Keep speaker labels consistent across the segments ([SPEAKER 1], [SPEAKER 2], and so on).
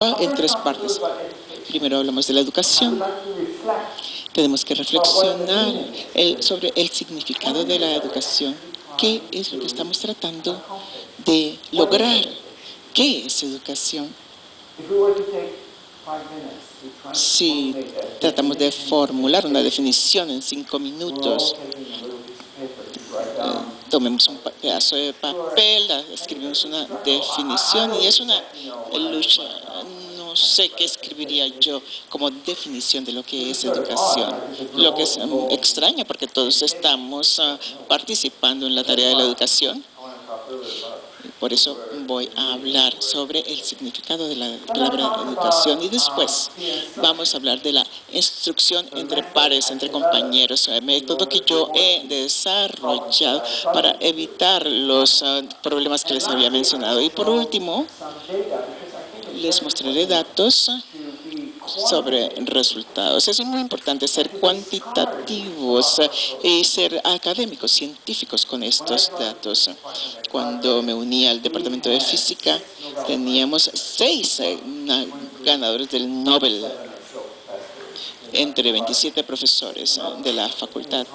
[SPEAKER 1] en tres partes. Primero hablamos de la educación. Tenemos que reflexionar sobre el significado de la educación. ¿Qué es lo que estamos tratando de lograr? ¿Qué es educación? Si tratamos de formular una definición en 5 minutos, tomemos un pedazo de papel, escribimos una definición y es una lucha. No sé qué escribiría yo como definición de lo que es educación. Lo que es extraño porque todos estamos participando en la tarea de la educación. Por eso voy a hablar sobre el significado de la palabra educación y después vamos a hablar de la instrucción entre pares, entre compañeros, el método que yo he desarrollado para evitar los problemas que les había mencionado. Y por último, les mostraré datos sobre resultados. Es muy importante ser cuantitativos y ser académicos, científicos con estos datos. Cuando me uní al departamento de física, teníamos 6 ganadores del Nobel entre 27 profesores de la facultad.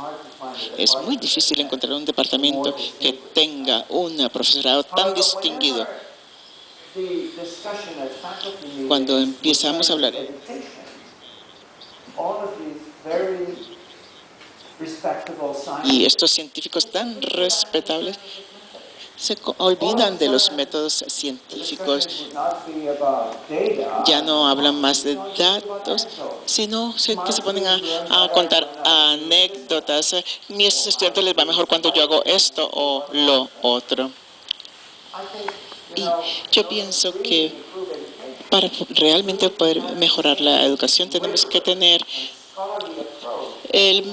[SPEAKER 1] Es muy difícil encontrar un departamento que tenga un profesorado tan distinguido. Cuando empezamos a hablar y estos científicos tan respetables se olvidan de los métodos científicos, ya no hablan más de datos, sino que se ponen a contar anécdotas. A mis estudiantes les va mejor cuando yo hago esto o lo otro. Y yo pienso que para realmente poder mejorar la educación tenemos que tener el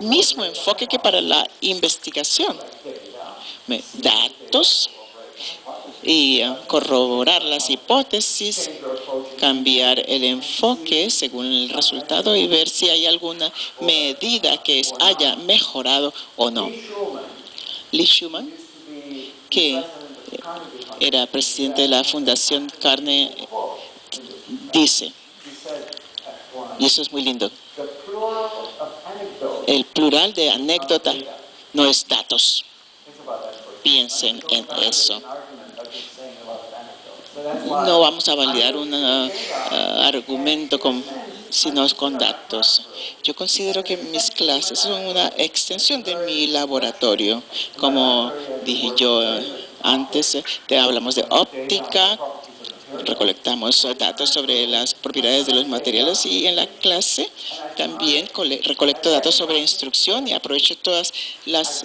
[SPEAKER 1] mismo enfoque que para la investigación. Datos y corroborar las hipótesis, cambiar el enfoque según el resultado y ver si hay alguna medida que haya mejorado o no. Lee Schuman, que era presidente de la Fundación Carnegie, dice, y eso es muy lindo, el plural de anécdota no es datos. Piensen en eso. No vamos a validar un argumento sino con datos. Yo considero que mis clases son una extensión de mi laboratorio. Como dije yo antes, hablamos de óptica, recolectamos datos sobre las propiedades de los materiales y en la clase también recolecto datos sobre instrucción y aprovecho todas las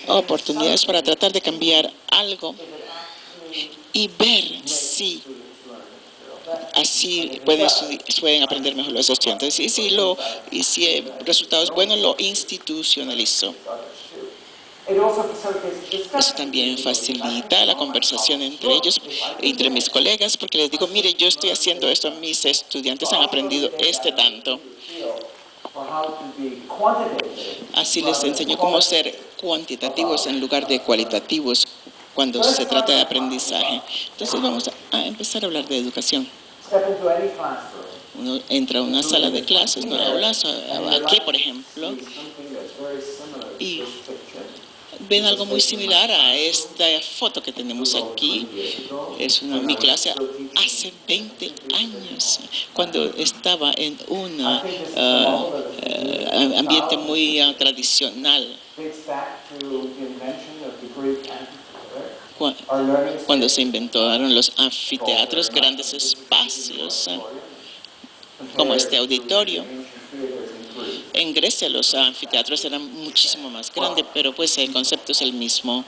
[SPEAKER 1] oportunidades para tratar de cambiar algo y ver si así pueden aprender mejor los estudiantes. Y si el resultado es bueno, lo institucionalizo. Eso también facilita la conversación entre ellos, entre mis colegas, porque les digo, mire, yo estoy haciendo esto, mis estudiantes han aprendido tanto. Así les enseño cómo ser cuantitativos en lugar de cualitativos cuando se trata de aprendizaje. Entonces vamos a empezar a hablar de educación. Uno entra a una sala de clases, no hablas aquí, por ejemplo, y ven algo muy similar a esta foto que tenemos aquí. Es mi clase hace 20 años, cuando estaba en un ambiente muy tradicional. Cuando se inventaron los anfiteatros, grandes espacios, como este auditorio. En Grecia los anfiteatros eran muchísimo más grandes, pero pues el concepto es el mismo.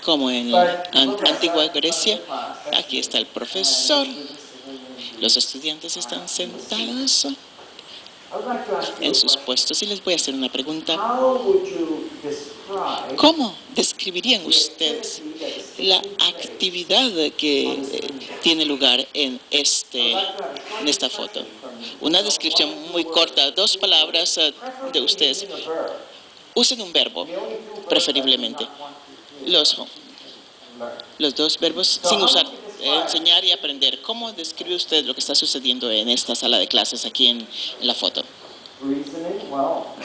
[SPEAKER 1] Como en la antigua Grecia, aquí está el profesor, los estudiantes están sentados en sus puestos y les voy a hacer una pregunta. ¿Cómo describirían ustedes la actividad que tiene lugar en esta foto? Una descripción muy corta, 2 palabras de ustedes. Usen un verbo, preferiblemente. Los dos verbos sin usar enseñar y aprender. ¿Cómo describe usted lo que está sucediendo en esta sala de clases aquí en la foto?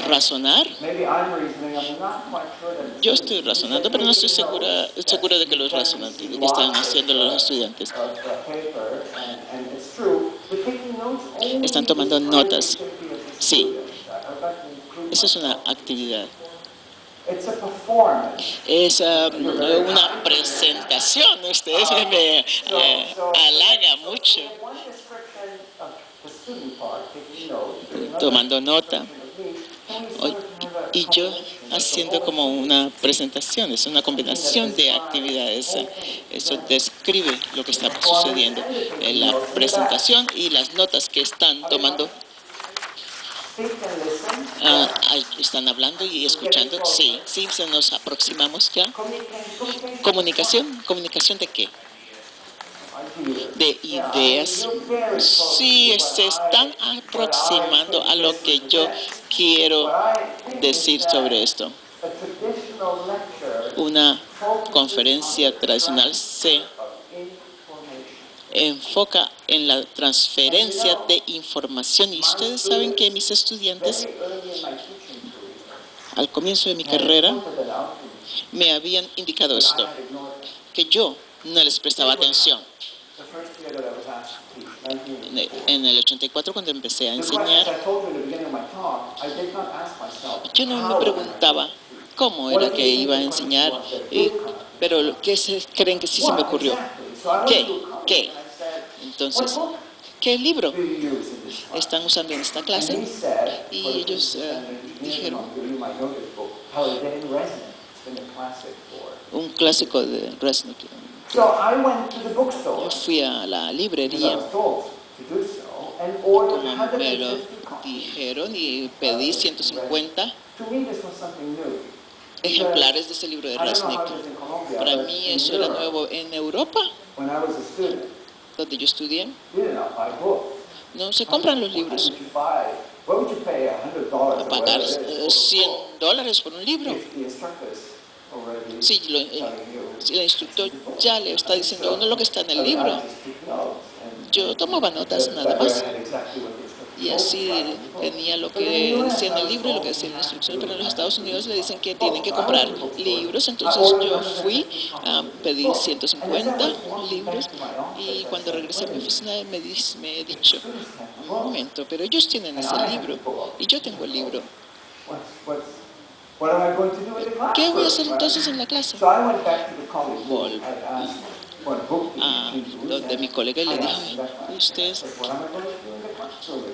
[SPEAKER 1] Razonar. Yo estoy razonando, pero no estoy segura de que los razonantes, de que están haciendo los estudiantes. Están tomando notas. Sí. Eso es una actividad. Es una presentación. Ustedes me halaga mucho. Tomando nota. Y yo haciendo como una presentación. Es una combinación de actividades. Eso describe lo que está sucediendo. La presentación y las notas que están tomando. ¿Están hablando y escuchando? Sí, sí, se nos aproximamos ya. ¿Comunicación? ¿Comunicación de qué? De ideas. Sí, se están aproximando a lo que yo quiero decir sobre esto. Una conferencia tradicional se enfoca en la transferencia de información. Y ustedes saben que mis estudiantes, al comienzo de mi carrera, me habían indicado esto, que yo no les prestaba atención. En el 84, cuando empecé a enseñar, yo no me preguntaba cómo era que iba a enseñar, pero ¿qué creen que sí se me ocurrió? ¿Qué? Entonces, ¿qué libro están usando en esta clase? Y ellos dijeron, un clásico de Resnick. Yo fui a la librería, como me lo dijeron, y pedí 150 ejemplares de ese libro de Resnick. Para mí eso era nuevo. En Europa, donde yo estudié, no se compran los libros. A pagar $100 por un libro. Sí, el instructor ya le está diciendo a uno lo que está en el libro. Yo tomaba notas nada más. Y así tenía lo que decía en el libro y lo que decía en la instrucción. Pero en los Estados Unidos le dicen que tienen que comprar libros. Entonces yo fui a pedir 150 libros. Y cuando regresé a mi oficina me he dicho, un momento, pero ellos tienen ese libro y yo tengo el libro. ¿Qué voy a hacer entonces en la clase? Volví a donde mi colega y le dije, ¿usted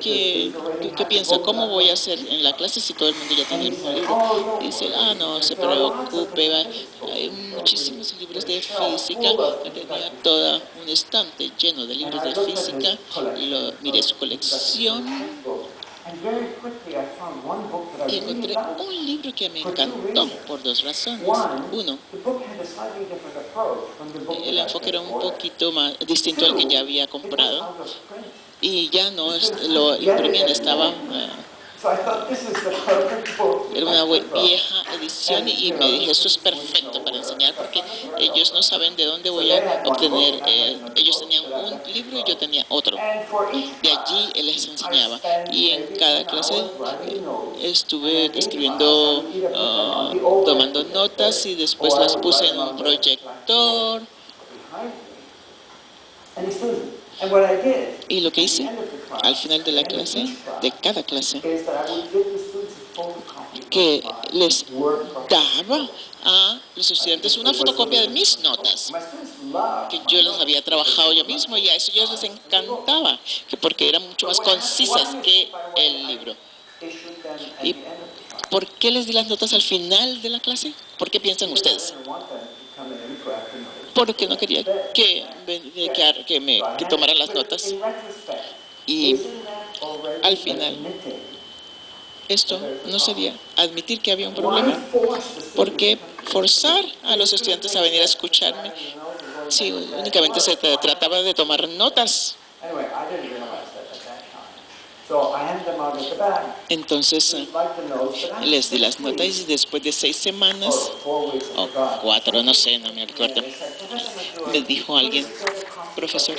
[SPEAKER 1] qué piensa? ¿Cómo voy a hacer en la clase si todo el mundo ya tiene el mismo libro? Y dice, no se preocupe, hay muchísimos libros de física. Tenía todo un estante lleno de libros de física. Miré su colección y encontré un libro que me encantó por dos razones. Uno, el enfoque era un poquito más distinto al que ya había comprado y ya no lo imprimían, estaba era una vieja edición y me dije, esto es perfecto para enseñar porque ellos no saben de dónde voy a obtener. Ellos tenían un libro y yo tenía otro. De allí él les enseñaba. Y en cada clase estuve escribiendo, tomando notas y después las puse en un proyector. Y lo que hice al final de la clase, de cada clase, que les daba a los estudiantes una fotocopia de mis notas, que yo las había trabajado yo mismo, y a eso ellos les encantaba, porque eran mucho más concisas que el libro. ¿Y por qué les di las notas al final de la clase? ¿Por qué piensan ustedes? Porque no quería que tomaran las notas. Y al final, esto no sería admitir que había un problema. ¿Por qué forzar a los estudiantes a venir a escucharme si únicamente se trataba de tomar notas? Entonces les di las notas y después de 6 semanas o 4, no sé, no me acuerdo, me dijo alguien: profesor,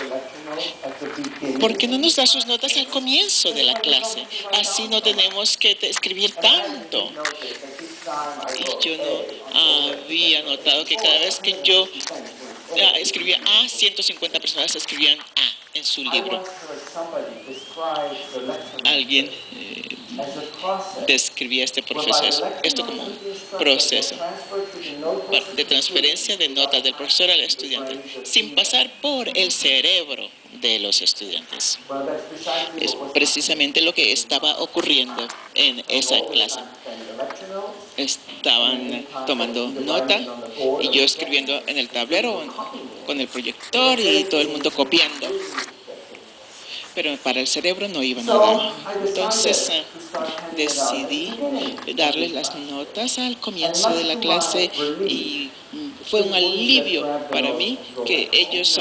[SPEAKER 1] ¿por qué no nos da sus notas al comienzo de la clase? Así no tenemos que escribir tanto. Y yo no había notado que cada vez que yo escribía A, 150 personas escribían A en su libro. Alguien describía este proceso, esto como un proceso de transferencia de notas del profesor al estudiante, sin pasar por el cerebro de los estudiantes. Es precisamente lo que estaba ocurriendo en esa clase. Estaban tomando nota y yo escribiendo en el tablero con el proyector y todo el mundo copiando. Pero para el cerebro no iba nada. Entonces decidí darles las notas al comienzo de la clase y fue un alivio para mí que ellos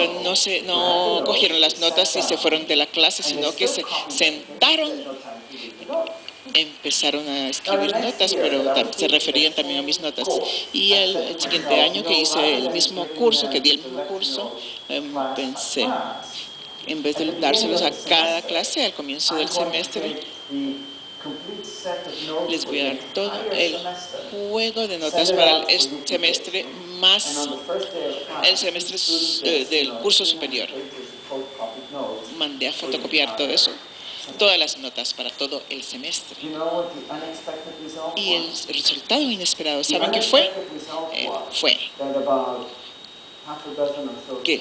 [SPEAKER 1] no cogieron las notas y se fueron de la clase, sino que se sentaron, empezaron a escribir notas, pero se referían también a mis notas. Y el siguiente año que hice el mismo curso, que di el mismo curso, pensé, en vez de dárselos a cada clase al comienzo del semestre, les voy a dar todo el juego de notas para el semestre más el semestre del curso superior. Mandé a fotocopiar todo eso, todas las notas para todo el semestre. Y el resultado inesperado, ¿saben qué fue? Fue que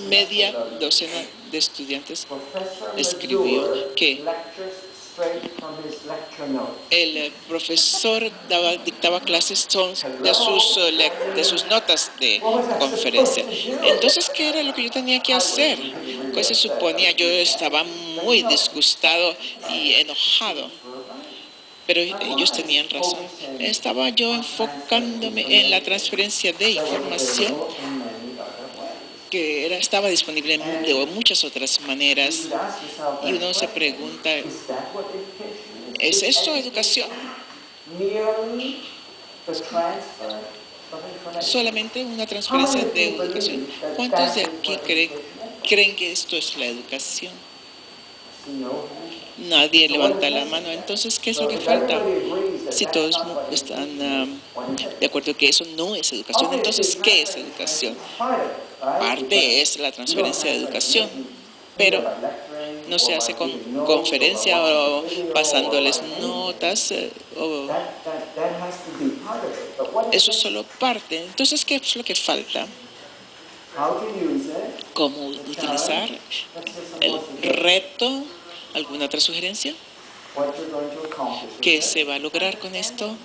[SPEAKER 1] media docena de estudiantes escribió que el profesor dictaba clases de sus notas de conferencia. Entonces, ¿qué era lo que yo tenía que hacer? Pues se suponía, yo estaba muy disgustado y enojado. Pero ellos tenían razón. Estaba yo enfocándome en la transferencia de información que estaba disponible de muchas otras maneras. Y uno se pregunta, ¿es esto educación? Solamente una transferencia de educación. ¿Cuántos de aquí creen que esto es la educación? Nadie levanta la mano. Entonces, ¿qué es lo que falta? Si todos están de acuerdo que eso no es educación, entonces, ¿qué es educación? Parte es la transferencia de educación, pero no se hace con conferencia o pasándoles notas. Eso es solo parte. Entonces, ¿qué es lo que falta? ¿Cómo utilizar el reto? ¿Alguna otra sugerencia? ¿Qué se va a lograr con esto?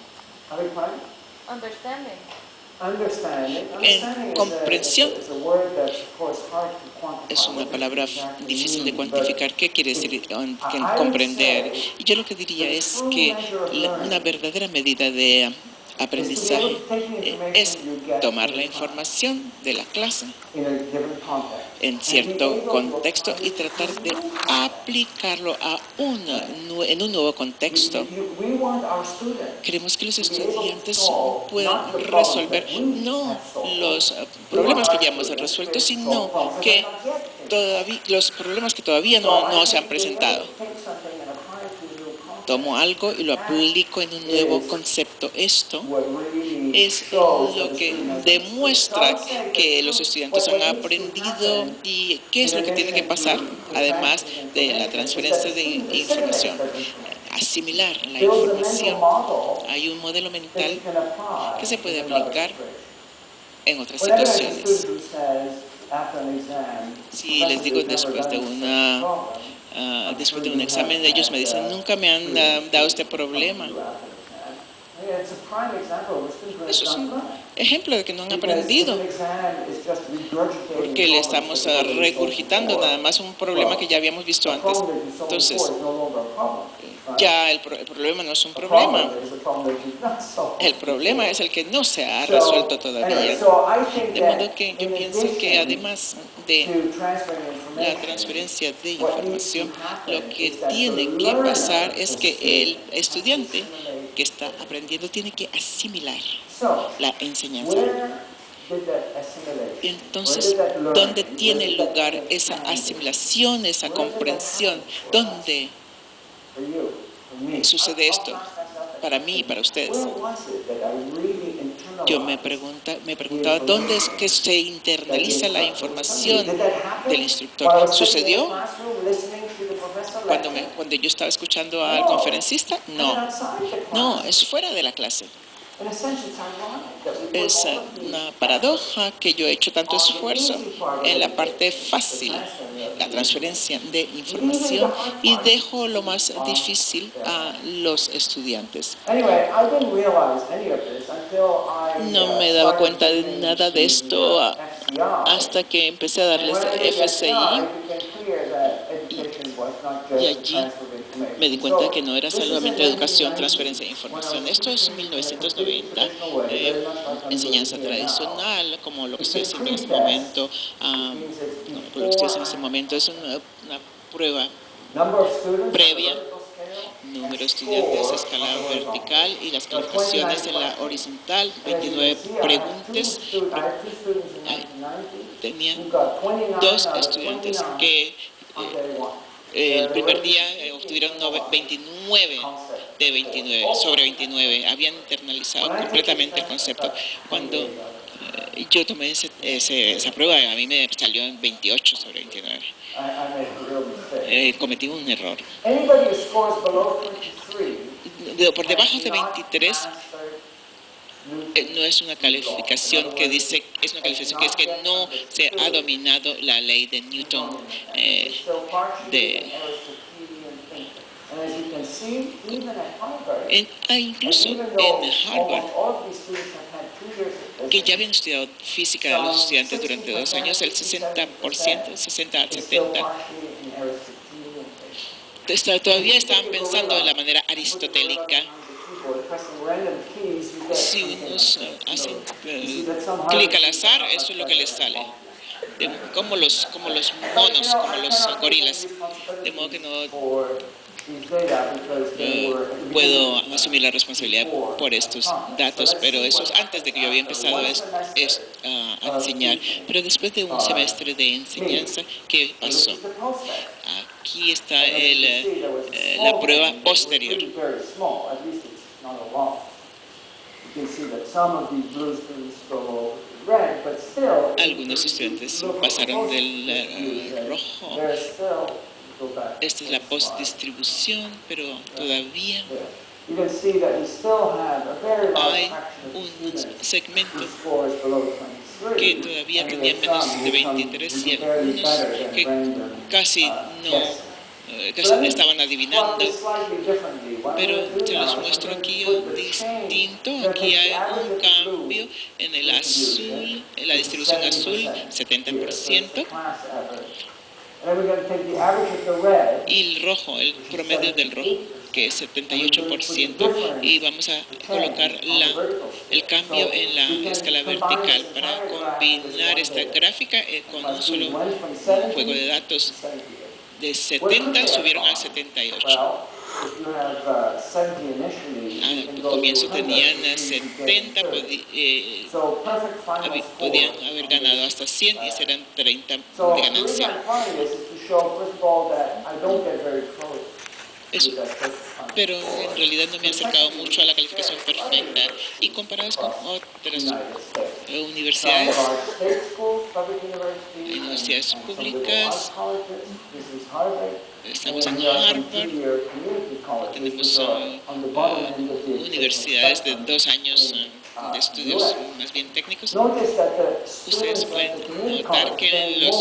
[SPEAKER 1] En comprensión. Es una palabra difícil de cuantificar. ¿Qué quiere decir comprender? Y yo lo que diría es que una verdadera medida de aprendizaje es tomar la información de la clase en cierto contexto y tratar de aplicarlo en un nuevo contexto. Queremos que los estudiantes puedan resolver no los problemas que ya hemos resuelto, sino que los problemas que todavía no se han presentado. Tomo algo y lo aplico en un nuevo concepto. Esto es lo que demuestra que los estudiantes han aprendido y qué es lo que tiene que pasar, además de la transferencia de información. Asimilar la información. Hay un modelo mental que se puede aplicar en otras situaciones. Si les digo después de un examen, ellos me dicen, nunca me han dado este problema. Eso es un ejemplo de que no han aprendido, porque le estamos regurgitando nada más un problema que ya habíamos visto antes. Entonces, ya el problema no es un problema. El problema es el que no se ha resuelto todavía. De modo que yo pienso que además de la transferencia de información, lo que tiene que pasar es que el estudiante que está aprendiendo tiene que asimilar la enseñanza. Entonces, ¿dónde tiene lugar esa asimilación, esa comprensión? ¿Dónde sucede esto? Para mí y para ustedes. Yo me preguntaba dónde es que se internaliza la información del instructor. ¿Sucedió cuando yo estaba escuchando al conferencista? No, es fuera de la clase. Es una paradoja que yo he hecho tanto esfuerzo en la parte fácil, la transferencia de información, y dejo lo más difícil a los estudiantes. No me daba cuenta de nada de esto hasta que empecé a darles FCI, y allí me di cuenta que no era solamente educación, transferencia de información. Esto es 1990, enseñanza tradicional, como lo que estoy haciendo en este momento. Es una prueba previa, número de estudiantes, escala vertical y las calificaciones en la horizontal, 29 preguntas. Tenía 2 estudiantes que el primer día obtuvieron 29 de 29, sobre 29. Habían internalizado completamente el concepto. Cuando yo tomé esa prueba, a mí me salió en 28 sobre 29. Cometí un error. Por debajo de 23 no es una calificación que dice, es una calificación que es que no se ha dominado la ley de Newton. Incluso en Harvard, que ya habían estudiado física los estudiantes durante 2 años, el 60%, 60 al 70%, todavía estaban pensando en la manera aristotélica. Si unos hacen clic al azar, eso es lo que les sale. Como los monos, como los gorilas. De modo que no puedo asumir la responsabilidad por estos datos, pero eso es antes de que yo había empezado a enseñar. Pero después de un semestre de enseñanza, ¿qué pasó? Aquí está la prueba posterior. Algunos estudiantes pasaron del rojo. Esta es la postdistribución, pero todavía hay un segmento que todavía tenía menos de 23 y algunos que casi estaban adivinando. Pero te los muestro aquí distinto. Aquí hay un cambio en el azul, en la distribución azul, 70%. Y el rojo, el promedio del rojo, que es 78%, y vamos a colocar el cambio en la escala vertical para combinar esta gráfica con un solo juego de datos. De 70 subieron a 78. Al comienzo tenían 70, podían haber ganado hasta 100 y serán 30 de ganancia. Eso, pero en realidad no me he acercado mucho a la calificación perfecta, y comparados con otras universidades públicas, estamos en Harvard, tenemos universidades de 2 años de estudios más bien técnicos. Ustedes pueden notar que los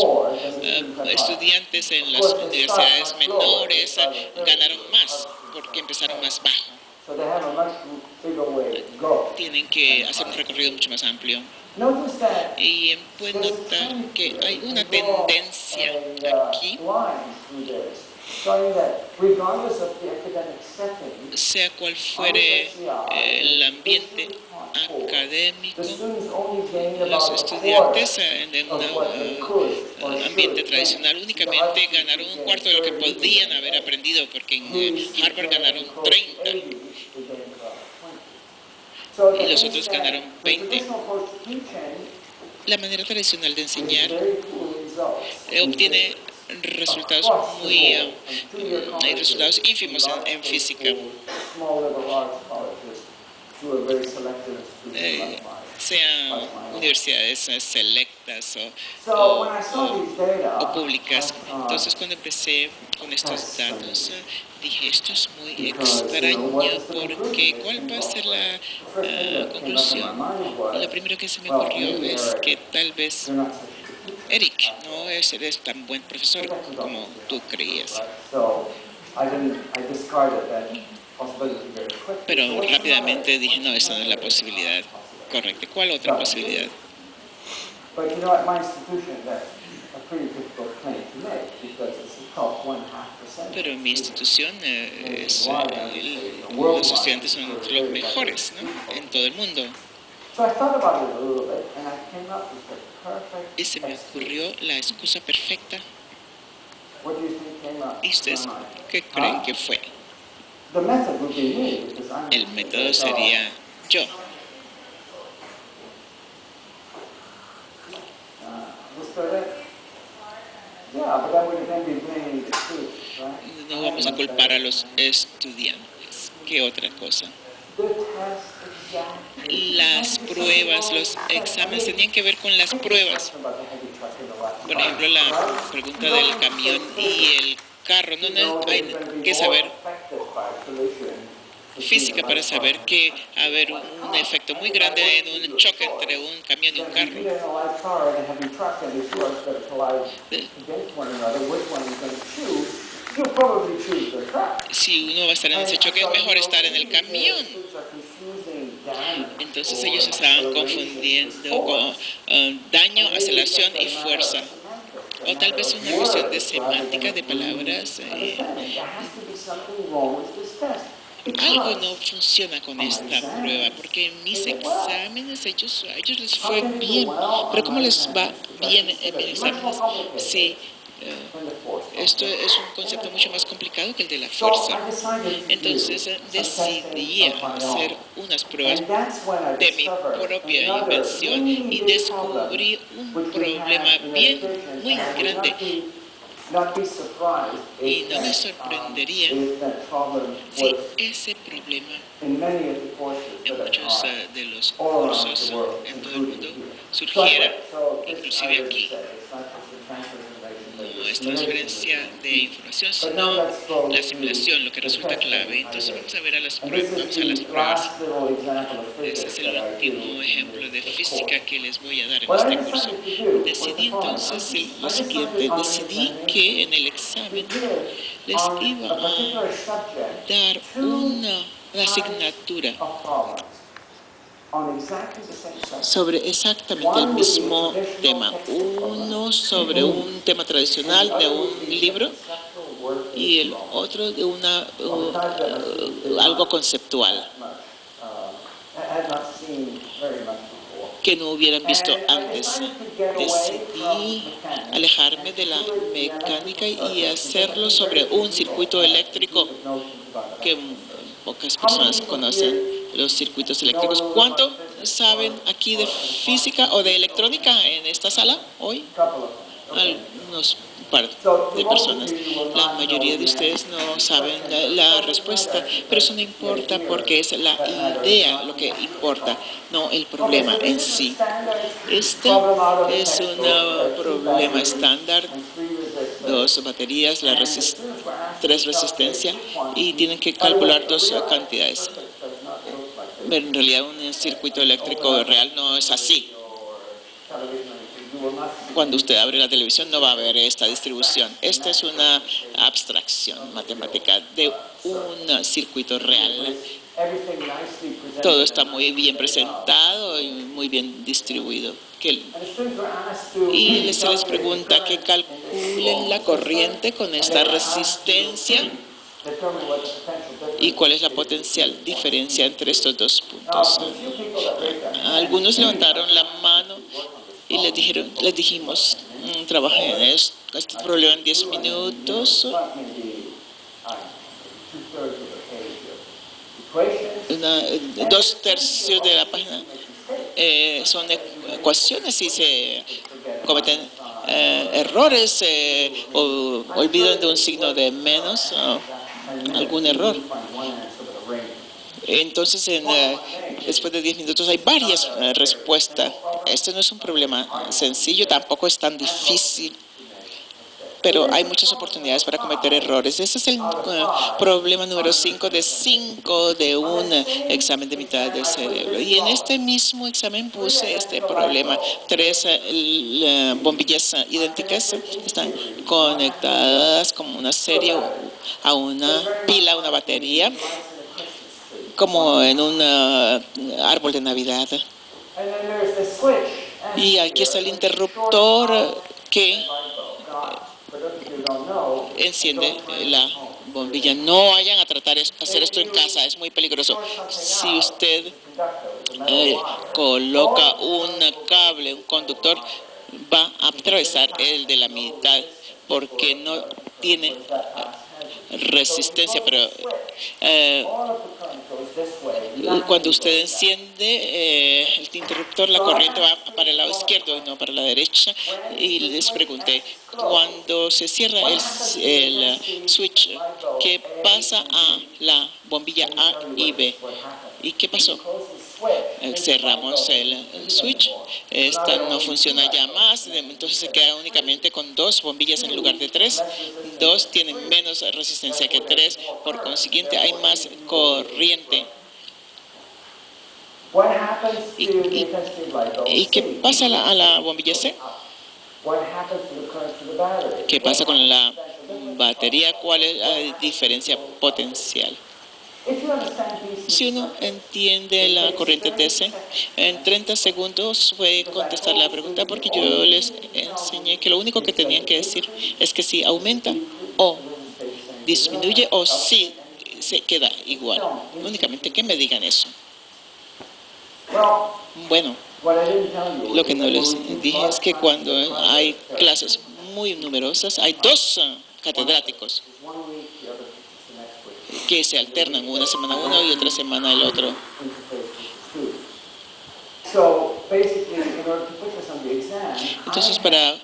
[SPEAKER 1] estudiantes en las universidades menores ganaron más porque empezaron más bajo. Tienen que hacer un recorrido mucho más amplio. Y pueden notar que hay una tendencia aquí Sea cual fuere el ambiente académico, los estudiantes en un ambiente tradicional únicamente ganaron un cuarto de lo que podían haber aprendido, porque en Harvard ganaron 30 y los otros ganaron 20. La manera tradicional de enseñar obtiene resultados resultados ínfimos en física. Sean universidades selectas o públicas. Entonces, cuando empecé con estos datos, dije, esto es muy extraño, porque ¿cuál va a ser la conclusión? Y lo primero que se me ocurrió es que tal vez Eric no eres tan buen profesor como tú creías. Pero rápidamente dije, no, esa no es la posibilidad correcta. ¿Cuál otra posibilidad? Pero en mi institución los estudiantes son los mejores, ¿no?, en todo el mundo. Y se me ocurrió la excusa perfecta. ¿Y ustedes qué creen que fue? El método sería yo. No vamos a culpar a los estudiantes. ¿Qué otra cosa? Las pruebas, los exámenes tenían que ver con las pruebas. Por ejemplo, la pregunta del camión y el carro. No hay que saber física para saber que va a haber un efecto muy grande en un choque entre un camión y un carro. Si uno va a estar en ese choque, es mejor estar en el camión. Entonces ellos estaban confundiendo con daño, aceleración y fuerza. O tal vez una cuestión de semántica de palabras. Algo no funciona con esta prueba, porque en mis exámenes a ellos les fue bien. Pero ¿cómo les va bien en mis exámenes? Sí. Esto es un concepto mucho más complicado que el de la fuerza. Entonces decidí hacer unas pruebas de mi propia invención y descubrí un problema muy grande. Y no me sorprendería si ese problema en muchos de los cursos en todo el mundo surgiera, inclusive aquí. No es transferencia de información, sino la simulación, lo que resulta clave. Entonces vamos a ver a las pruebas. Ese es el último ejemplo de física que les voy a dar en este curso. Decidí entonces lo siguiente. Decidí que en el examen les iba a dar una asignatura sobre exactamente el mismo tema. Uno sobre un tema tradicional de un libro y el otro de algo conceptual que no hubieran visto antes. Decidí alejarme de la mecánica y hacerlo sobre un circuito eléctrico que pocas personas conocen. Los circuitos eléctricos. ¿Cuánto saben aquí de física o de electrónica en esta sala hoy? Algunos par de personas. La mayoría de ustedes no saben la respuesta, pero eso no importa porque es la idea lo que importa, no el problema en sí. Este es un problema estándar, 2 baterías, 3 resistencias y tienen que calcular 2 cantidades. Pero en realidad un circuito eléctrico real no es así. Cuando usted abre la televisión no va a ver esta distribución. Esta es una abstracción matemática de un circuito real. Todo está muy bien presentado y muy bien distribuido. Y se les pregunta qué calculen la corriente con esta resistencia y cuál es la potencial diferencia entre estos dos puntos. Algunos levantaron la mano y les dijimos, trabajen en este problema en 10 minutos. Dos tercios de la página son ecuaciones y se cometen errores o olvidan de un signo de menos, algún error. Entonces, después de 10 minutos hay varias respuestas. Este no es un problema sencillo, tampoco es tan difícil, pero hay muchas oportunidades para cometer errores. Ese es el problema número 5 de un examen de mitad del cerebro. Y en este mismo examen puse este problema. 3 bombillas idénticas están conectadas como una serie a una pila, a una batería, como en un árbol de Navidad. Y aquí está el interruptor que enciende la bombilla. No vayan a tratar de hacer esto en casa, es muy peligroso. Si usted coloca un cable, un conductor, va a atravesar el de la mitad porque no tiene resistencia, pero cuando usted enciende el interruptor, la corriente va para el lado izquierdo y no para la derecha. Y les pregunté, cuando se cierra el switch, ¿qué pasa a la bombilla A y B? ¿Y qué pasó? Cerramos el switch, esta no funciona ya más, entonces se queda únicamente con 2 bombillas en lugar de 3. 2 tienen menos resistencia que 3, por consiguiente hay más corriente. ¿Y qué pasa a la bombilla C? ¿Qué pasa con la batería? ¿Cuál es la diferencia potencial? Si uno entiende la corriente DC, en 30 segundos puede contestar la pregunta, porque yo les enseñé que lo único que tenían que decir es que si aumenta o disminuye o si se queda igual. Únicamente que me digan eso. Bueno, lo que no les dije es que cuando hay clases muy numerosas, hay 2 catedráticos que se alternan, una semana uno y otra semana el otro. Entonces, para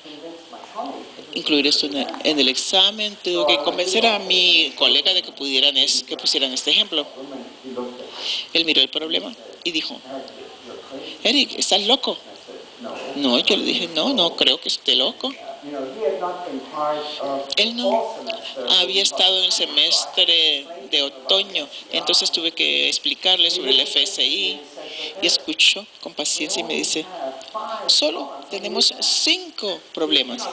[SPEAKER 1] incluir esto en el examen, tuve que convencer a mi colega de que pusieran este ejemplo. Él miró el problema y dijo, Eric, ¿estás loco? No, yo le dije, no creo que esté loco. Él no había estado en el semestre de otoño, entonces tuve que explicarle sobre el FSI y escuchó con paciencia y me dice, solo tenemos 5 problemas.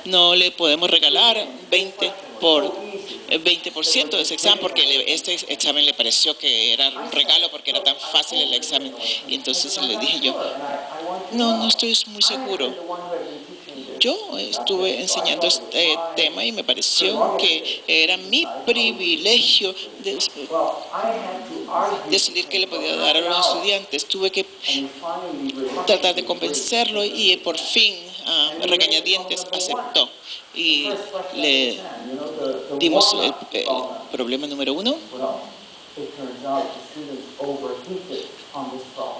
[SPEAKER 1] No le podemos regalar 20% de ese examen, porque este examen le pareció que era un regalo porque era tan fácil el examen. Y entonces le dije yo, no estoy muy seguro. Yo estuve enseñando este tema y me pareció que era mi privilegio decidir qué le podía dar a los estudiantes. Tuve que tratar de convencerlo y por fin, regañadientes, aceptó. Y le dimos el problema número 1.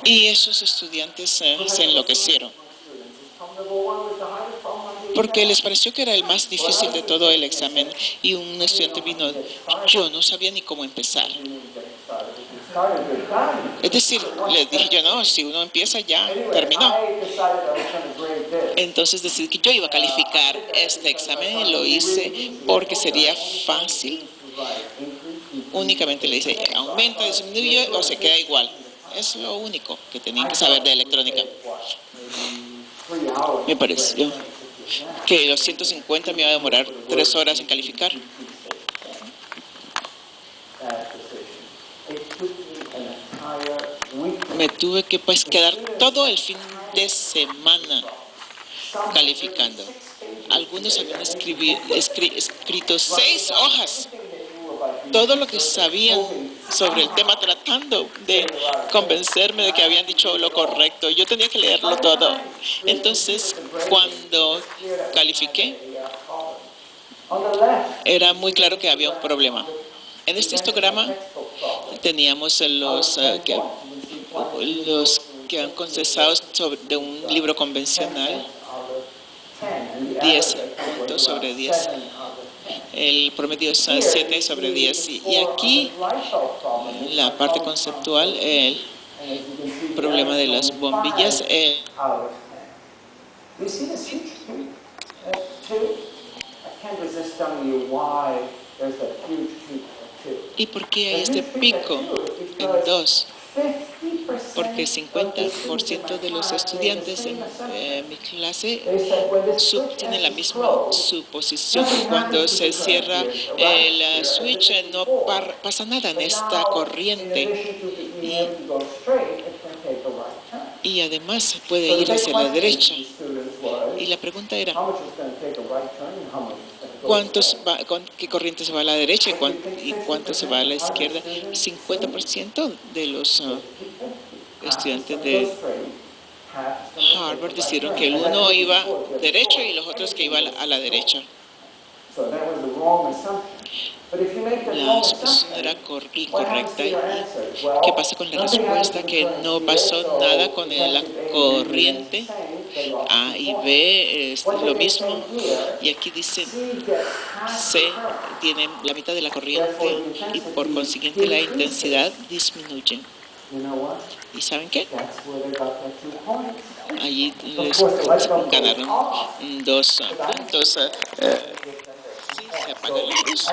[SPEAKER 1] Y esos estudiantes se enloquecieron, porque les pareció que era el más difícil de todo el examen. Y un estudiante vino, yo no sabía ni cómo empezar. Es decir, les dije yo, no, si uno empieza ya terminó. Entonces decidí que yo iba a calificar este examen y lo hice porque sería fácil. Únicamente le dice, aumenta, disminuye o se queda igual. Es lo único que tenían que saber de electrónica. Me pareció que los 150 me iba a demorar 3 horas en calificar. Me tuve que quedar todo el fin de semana calificando. Algunos habían escrito 6 hojas, todo lo que sabían sobre el tema, tratando de convencerme de que habían dicho lo correcto. Yo tenía que leerlo todo. Entonces, cuando califiqué, era muy claro que había un problema. En este histograma teníamos los que han contestado de un libro convencional, 10 puntos sobre 10. El promedio es 7 sobre 10. Y aquí, la parte conceptual, el problema de las bombillas. ¿Y por qué hay este pico en 2? Porque 50% de los estudiantes en mi clase tienen la misma suposición. Cuando se cierra el switch, no pasa nada en esta corriente. Y además puede ir hacia la derecha. Y la pregunta era, ¿qué corriente se va a la derecha y cuánto se va a la izquierda? 50% de los estudiantes de Harvard decidieron que el uno iba derecho y los otros que iban a la derecha. La suposición era incorrecta. ¿Qué pasa con la respuesta? Que no pasó nada con la corriente. A y B es lo mismo. Y aquí dice C tiene la mitad de la corriente y por consiguiente la intensidad disminuye. ¿Y saben qué? Allí les ganaron 2 puntos. Se apaga la luz.